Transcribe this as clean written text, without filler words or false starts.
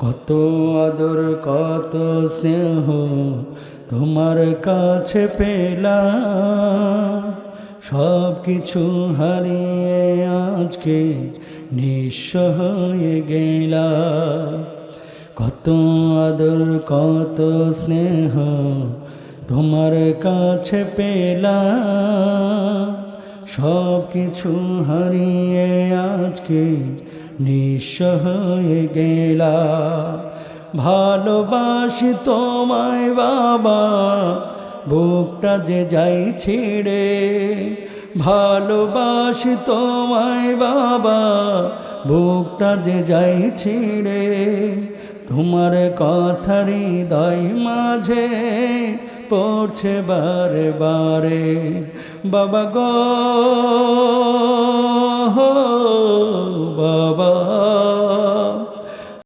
কত আদর কত স্নেহ তোমার কাছে পেলাম, সব কিছু হারিয়ে আজকে নিঃস্ব হয়ে গেলাম। কত আদর কত স্নেহ তোমার কাছে পেলাম, সব কিছু হারিয়ে আজকে নিঃস্ব হয়ে গেলাম। ভালোবাসি তোমায় বাবা, বুকটা যে যাই ছিঁড়ে। ভালোবাসি তোমায় বাবা, বুকটা যে যাই ছিঁড়ে। তোমার কথা হৃদয় মাঝে পড়ছে বারে বারে। বাবা গো বাবা।